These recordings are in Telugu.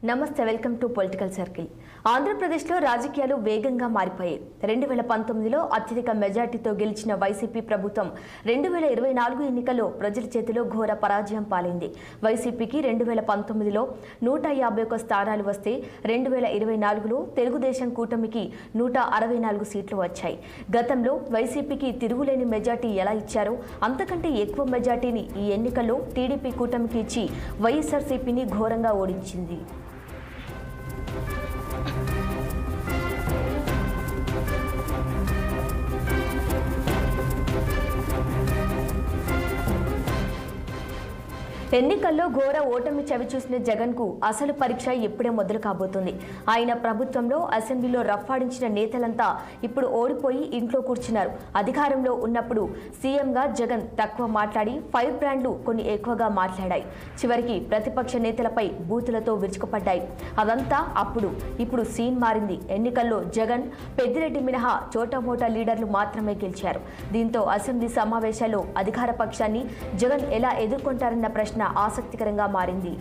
నమస్తే, వెల్కమ్ టు పొలిటికల్ సర్కిల్. ఆంధ్రప్రదేశ్లో రాజకీయాలు వేగంగా మారిపోయాయి. 2019లో అత్యధిక మెజార్టీతో గెలిచిన వైసీపీ ప్రభుత్వం 2024 ఎన్నికల్లో ప్రజల చేతిలో ఘోర పరాజయం పాలైంది. వైసీపీకి 2019లో 151 స్థానాలు వస్తే 2024లో తెలుగుదేశం కూటమికి 164 సీట్లు వచ్చాయి. గతంలో వైసీపీకి తిరుగులేని మెజార్టీ ఎలా ఇచ్చారో అంతకంటే ఎక్కువ మెజార్టీని ఈ ఎన్నికల్లో టీడీపీ కూటమికి ఇచ్చి వైఎస్ఆర్సీపీని ఘోరంగా ఓడించింది. ఎన్నికల్లో ఘోర ఓటమి చవిచూసిన జగన్ కు అసలు పరీక్ష ఎప్పుడే మొదలు కాబోతుంది. ఆయన ప్రభుత్వంలో అసెంబ్లీలో రఫాడించిన నేతలంతా ఇప్పుడు ఓడిపోయి ఇంట్లో కూర్చున్నారు. అధికారంలో ఉన్నప్పుడు సీఎంగా జగన్ తక్కువ మాట్లాడి ఫైర్ బ్రాండ్లు కొన్ని ఎక్కువగా మాట్లాడాయి. చివరికి ప్రతిపక్ష నేతలపై బూతులతో విరుచుకుపడ్డాయి. అదంతా అప్పుడు. ఇప్పుడు సీన్ మారింది. ఎన్నికల్లో జగన్, పెద్దిరెడ్డి మినహా చోటామోటా లీడర్లు మాత్రమే గెలిచారు. దీంతో అసెంబ్లీ సమావేశాల్లో అధికార పక్షాన్ని జగన్ ఎలా ఎదుర్కొంటారన్న ప్రశ్న ఆసక్తికరంగా మారింది.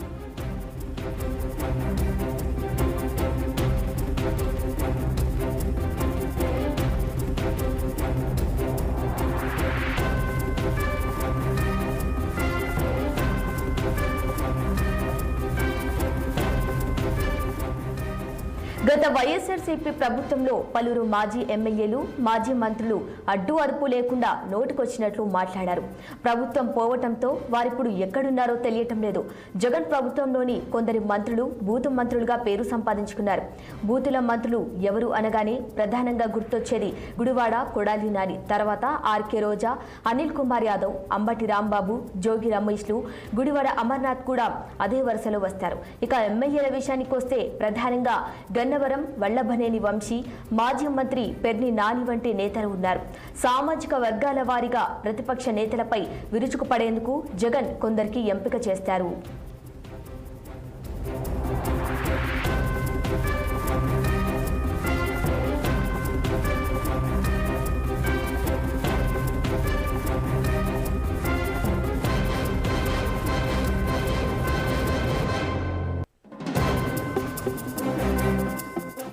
గత వైఎస్ఆర్సీపీ ప్రభుత్వంలో పలువురు మాజీ ఎమ్మెల్యేలు, మాజీ మంత్రులు అడ్డు అదుపు లేకుండా నోటికొచ్చినట్లు మాట్లాడారు. ప్రభుత్వం పోవటంతో వారిప్పుడు ఎక్కడున్నారో తెలియటం లేదు. జగన్ ప్రభుత్వంలోని కొందరి మంత్రులు బూతు మంత్రులుగా పేరు సంపాదించుకున్నారు. బూతుల మంత్రులు ఎవరు అనగానే ప్రధానంగా గుర్తొచ్చేది గుడివాడ కొడాలి నాని, తర్వాత ఆర్కే రోజా, అనిల్ కుమార్ యాదవ్, అంబటి రాంబాబు, జోగి రమేష్లు, గుడివాడ అమర్నాథ్ కూడా అదే వరుసలో వస్తారు. ఇక ఎమ్మెల్యేల విషయానికి వస్తే ప్రధానంగా గన్నవరం వల్లభనేని వంశీ, మాజీ మంత్రి పెర్ని నాని వంటి నేతలు ఉన్నారు. సామాజిక వర్గాల వారీగా ప్రతిపక్ష నేతలపై విరుచుకుపడేందుకు జగన్ కొందరికి ఎంపిక చేస్తారు.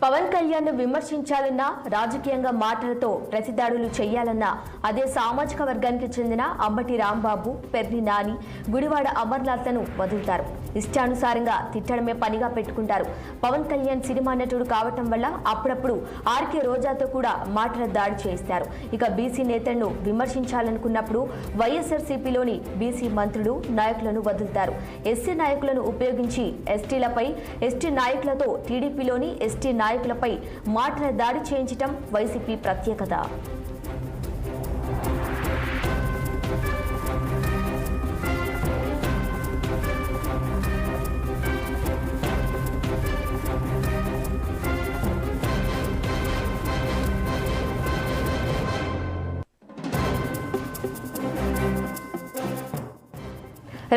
పవన్ కళ్యాణ్ విమర్శించాలన్నా, రాజకీయంగా మాటలతో ప్రతిదాడులు చేయాలన్నా అదే సామాజిక వర్గానికి చెందిన అంబటి రాంబాబు, పెర్ని నాని, గుడివాడ అమర్నాథ్లను వదులుతారు. ఇష్టానుసారంగా తిట్టడమే పనిగా పెట్టుకుంటారు. పవన్ కళ్యాణ్ సినిమా నటుడు కావటం వల్ల అప్పుడప్పుడు ఆర్కే రోజాతో కూడా మాటల దాడి చేయిస్తారు. ఇక బీసీ నేతలను విమర్శించాలనుకున్నప్పుడు వైఎస్ఆర్సీపీలోని బీసీ మంత్రులు, నాయకులను వదులుతారు. ఎస్సీ నాయకులను ఉపయోగించి ఎస్టీలపై, ఎస్టీ నాయకులతో టీడీపీలోని ఎస్టీ నాయకులపై మాటల దాడి చేయించటం వైసీపీ ప్రత్యేకత.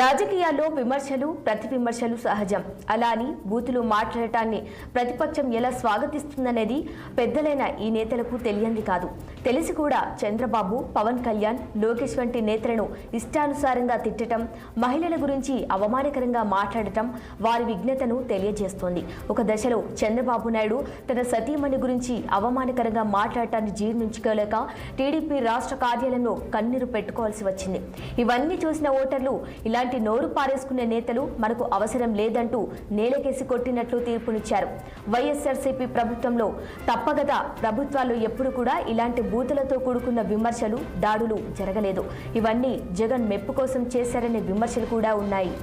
రాజకీయాల్లో విమర్శలు, ప్రతి విమర్శలు సహజం. అలా అని బూతులు మాట్లాడటాన్ని ప్రతిపక్షం ఎలా స్వాగతిస్తుందనేది పెద్దలైన ఈ నేతలకు తెలియంది కాదు. తెలిసి కూడా చంద్రబాబు, పవన్ కళ్యాణ్, లోకేష్ వంటి నేతలను ఇష్టానుసారంగా తిట్టడం, మహిళల గురించి అవమానకరంగా మాట్లాడటం వారి విఘ్నతను తెలియజేస్తోంది. ఒక దశలో చంద్రబాబు నాయుడు తన సతీమణి గురించి అవమానకరంగా మాట్లాడటాన్ని జీర్ణించుకోలేక టీడీపీ రాష్ట్ర కార్యాలయంలో కన్నీరు పెట్టుకోవాల్సి వచ్చింది. ఇవన్నీ చూసిన ఓటర్లు ఇలాంటి నోరు పారేసుకునే నేతలు మనకు అవసరం లేదంటూ నేలకేసి కొట్టినట్లు తీర్పునిచ్చారు. వైఎస్ఆర్సీపీ ప్రభుత్వంలో తప్పగత ప్రభుత్వాల్లో ఎప్పుడు కూడా ఇలాంటి బూతులతో కూడుకున్న విమర్శలు, దాడులు జరగలేదు. ఇవన్నీ జగన్ మెప్పు కోసం చేశారనే విమర్శలు కూడా ఉన్నాయి.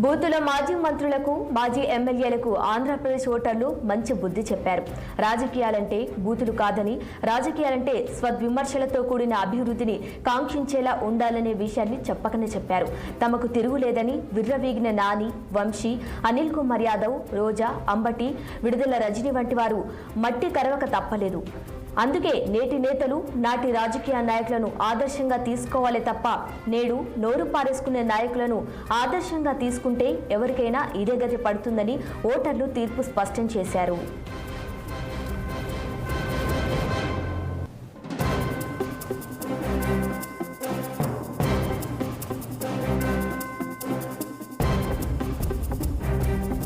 బూతుల మాజీ మంత్రులకు, మాజీ ఎమ్మెల్యేలకు ఆంధ్రప్రదేశ్ ఓటర్లు మంచి బుద్ధి చెప్పారు. రాజకీయాలంటే బూతులు కాదని, రాజకీయాలంటే స్వవిమర్శలతో కూడిన అభివృద్ధిని కాంక్షించేలా ఉండాలనే విషయాన్ని చెప్పకనే చెప్పారు. తమకు తిరుగులేదని విర్రవీగిన నాని, వంశీ, అనిల్ కుమార్ యాదవ్, రోజా, అంబటి, విడుదల రజని వంటి వారు మట్టి కరవక తప్పలేదు. అందుకే నేటి నేతలు నాటి రాజకీయ నాయకులను ఆదర్శంగా తీసుకోవాలి తప్ప నేడు నోరు పారేసుకునే నాయకులను ఆదర్శంగా తీసుకుంటే ఎవరికైనా ఇదే గతి పడుతుందని ఓటర్లు తీర్పు స్పష్టం చేశారు.